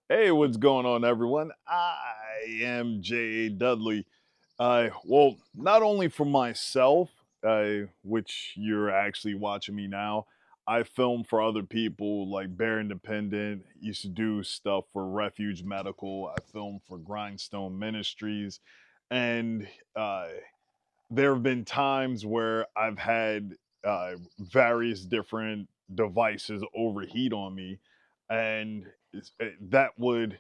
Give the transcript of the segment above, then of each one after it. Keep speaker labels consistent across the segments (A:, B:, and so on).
A: Hey, what's going on, everyone? I am Dudley. Well, not only for myself, which you're actually watching me now, I film for other people like Bear Independent, used to do stuff for Refuge Medical, I film for Grindstone Ministries, and uh, there have been times where I've had various different devices overheat on me, and that would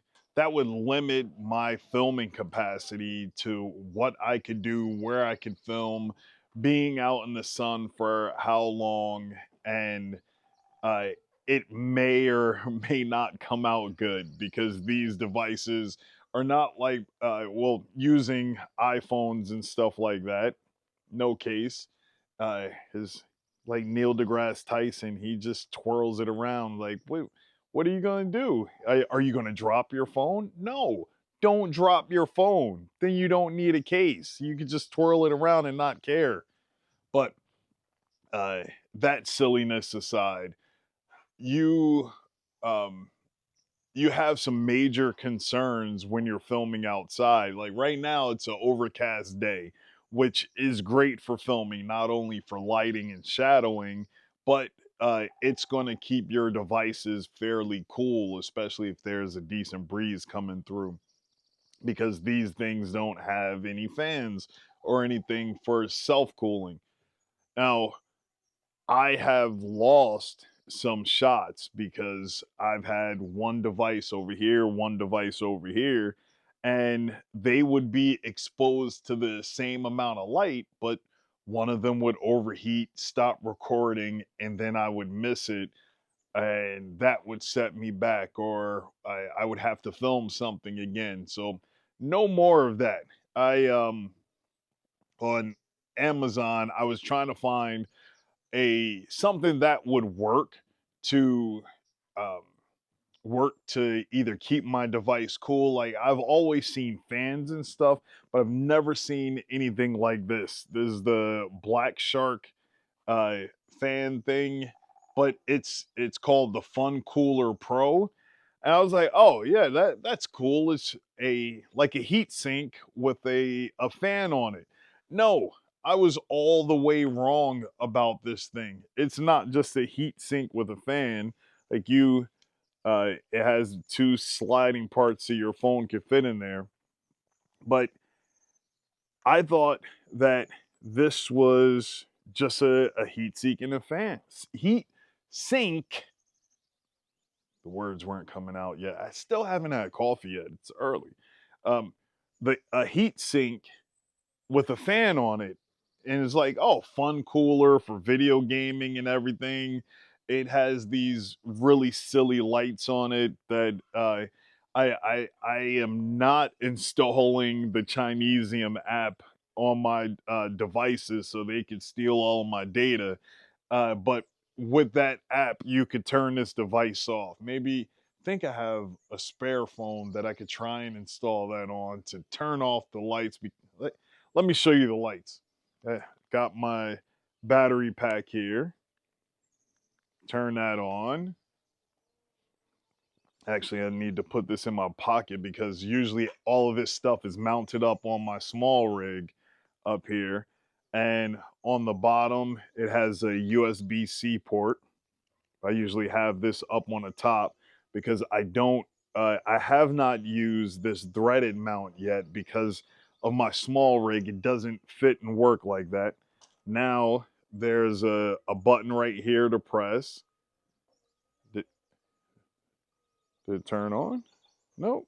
A: limit my filming capacity to what I could do, where I could film, being out in the sun for how long, and uh, it may or may not come out good because these devices are not like using iPhones and stuff like that. No case. Is like Neil deGrasse Tyson. He just twirls it around. Like, wait, what are you gonna do? Are you gonna drop your phone? No, don't drop your phone. Then you don't need a case. You could just twirl it around and not care. But uh, that silliness aside, you um, you have some major concerns when you're filming outside. Like right now, it's an overcast day, which is great for filming, not only for lighting and shadowing, but it's going to keep your devices fairly cool, especially if there's a decent breeze coming through, because these things don't have any fans or anything for self cooling. Now, I have lost some shots because I've had one device over here, one device over here, and they would be exposed to the same amount of light, but one of them would overheat, stop recording, and then I would miss it. And that would set me back, or I would have to film something again. So, no more of that. On Amazon, I was trying to find a something that would to um, work to either keep my device cool. Like I've always seen fans and stuff, but I've never seen anything like this. This is the Black Shark uh, fan thing, but it's called the Fun Cooler Pro. And I was like, oh yeah, that's cool. It's a like a heat sink with a fan on it. No, I was all the way wrong about this thing. It's not just a heat sink with a fan. Like it has two sliding parts so your phone can fit in there. But I thought that this was just a heat sink and a fan. Heat sink. The words weren't coming out yet. I still haven't had coffee yet. It's early. Um, the a heat sink with a fan on it, and it's like, oh, fun cooler for video gaming and everything. It has these really silly lights on it that I am not installing the Chinesium app on my devices so they could steal all of my data. But with that app, you could turn this device off. Maybe think I have a spare phone that I could try and install that on to turn off the lights. Let me show you the lights. Got my battery pack here. Turn that on. Actually, I need to put this in my pocket because usually all of this stuff is mounted up on my small rig up here. And on the bottom, it has a USB-C port. I usually have this up on the top because I have not used this threaded mount yet because of my small rig. It doesn't fit and work like that. Now there's a button right here to press. Did, did it turn on? Nope.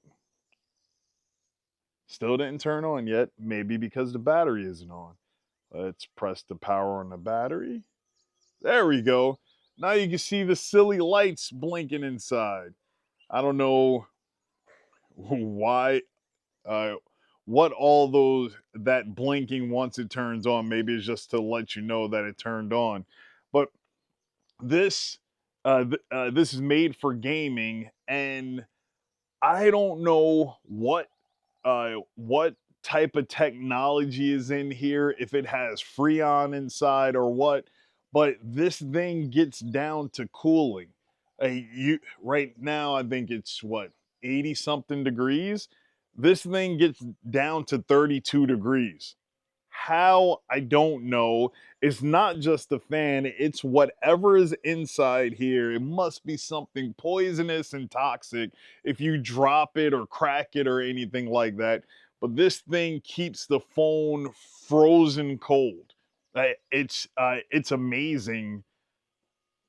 A: Still didn't turn on yet. Maybe because the battery isn't on. Let's press the power on the battery. There we go. Now you can see the silly lights blinking inside. I don't know why uh what all those that blinking once it turns on, maybe it's just to let you know that it turned on. But this this is made for gaming, and I don't know what type of technology is in here, if it has freon inside or what, but this thing gets down to cooling. You right now, I think it's what? 80 something degrees. This thing gets down to 32 degrees. How? I don't know. It's not just the fan, it's whatever is inside here. It must be something poisonous and toxic if you drop it or crack it or anything like that. But this thing keeps the phone frozen cold. It's amazing.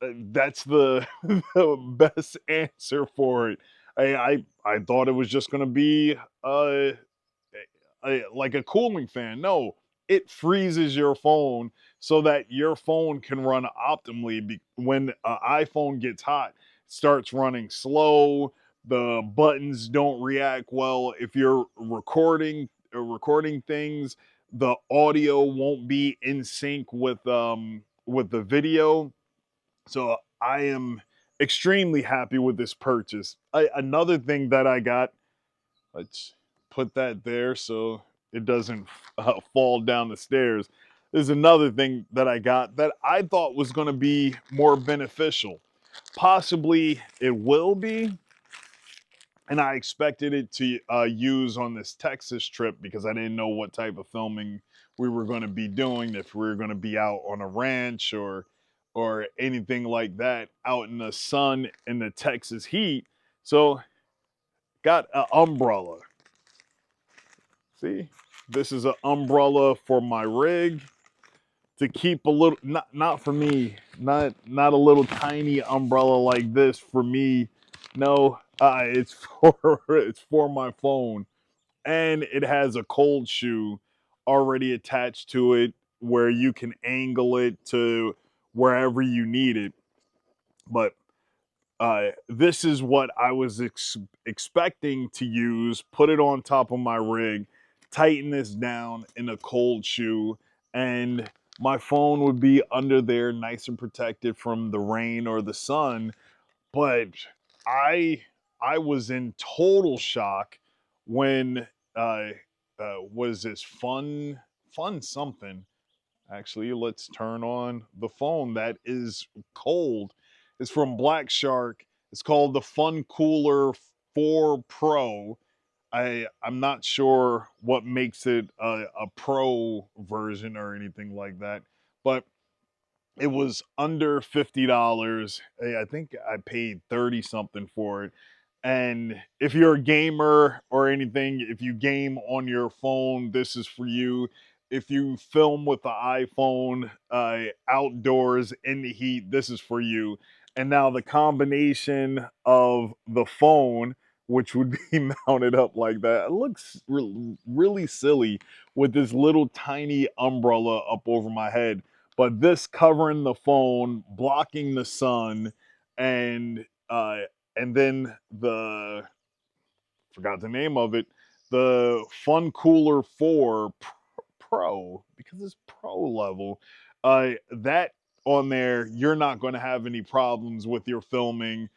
A: That's the the best answer for it. I thought it was just gonna be like a cooling fan. No, it freezes your phone so that your phone can run optimally. When an iPhone gets hot, it starts running slow. The buttons don't react well. If you're recording things, the audio won't be in sync with the video. So I am extremely happy with this purchase. Another thing that I got, let's put that there so it doesn't fall down the stairs. There's another thing that I got that I thought was going to be more beneficial. Possibly it will be, and I expected it to use on this Texas trip because I didn't know what type of filming we were going to be doing. If we were going to be out on a ranch or anything like that, out in the sun in the Texas heat. So got an umbrella. See, this is an umbrella for my rig to keep a little, not for me, not a little tiny umbrella like this for me. No, it's for it's for my phone, and it has a cold shoe already attached to it where you can angle it to wherever you need it. But this is what I was expecting to use. Put it on top of my rig, tighten this down in a cold shoe, and my phone would be under there, nice and protected from the rain or the sun. But I I was in total shock when was this fun something. Actually, let's turn on the phone that is cold. It's from Black Shark. It's called the Fun Cooler 4 Pro. I'm not sure what makes it a pro version or anything like that, but it was under $50. I think I paid 30 something for it. And if you're a gamer or anything, if you game on your phone, this is for you. If you film with the iPhone outdoors in the heat, this is for you. And now the combination of the phone, which would be mounted up like that, it looks really silly with this little tiny umbrella up over my head, but this covering the phone, blocking the sun, and uh, and then the forgot the name of it, the Fun Cooler 4 Pro, because it's pro level. That on there, you're not going to have any problems with your filming.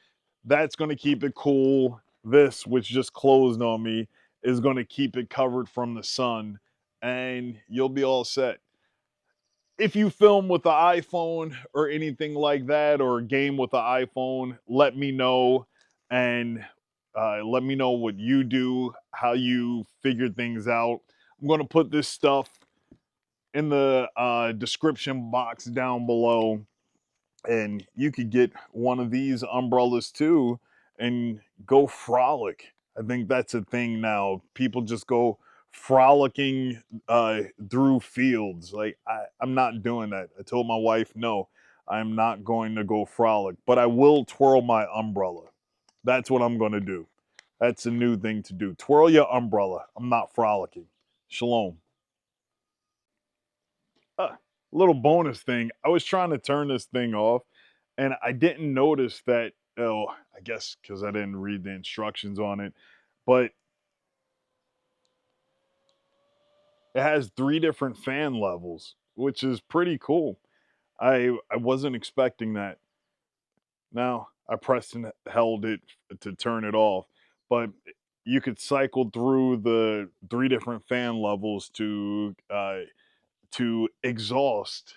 A: That's going to keep it cool. This, which just closed on me, is going to keep it covered from the sun, and you'll be all set. If you film with the iPhone or anything like that, or game with the iPhone, let me know, and let me know what you do, how you figure things out. I'm going to put this stuff in the description box down below, and you could get one of these umbrellas too and go frolic. I think that's a thing now. People just go frolicking through fields. Like I'm not doing that. I told my wife no, I'm not going to go frolic, but I will twirl my umbrella. That's what I'm going to do. That's a new thing to do. Twirl your umbrella. I'm not frolicking. Shalom. uh, Little bonus thing. I was trying to turn this thing off, and I didn't notice that. Oh, I guess because I didn't read the instructions on it, but it has three different fan levels, which is pretty cool. I wasn't expecting that. Now I pressed and held it to turn it off, but you could cycle through the three different fan levels to exhaust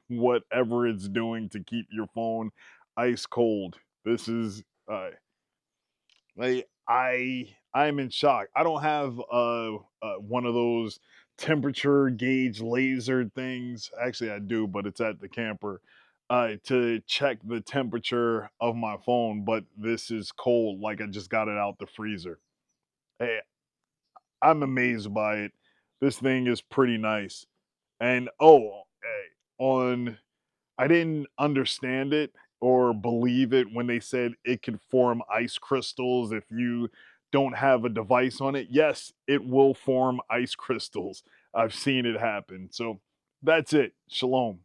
A: whatever it's doing to keep your phone ice cold. This is Like I'm in shock. I don't have one of those temperature gauge laser things. Actually, I do, but it's at the camper to check the temperature of my phone. But this is cold, like I just got it out the freezer. Hey, I'm amazed by it. This thing is pretty nice. And oh, on I didn't understand it or believe it when they said it could form ice crystals if you don't have a device on it. Yes, it will form ice crystals. I've seen it happen. So that's it. Shalom.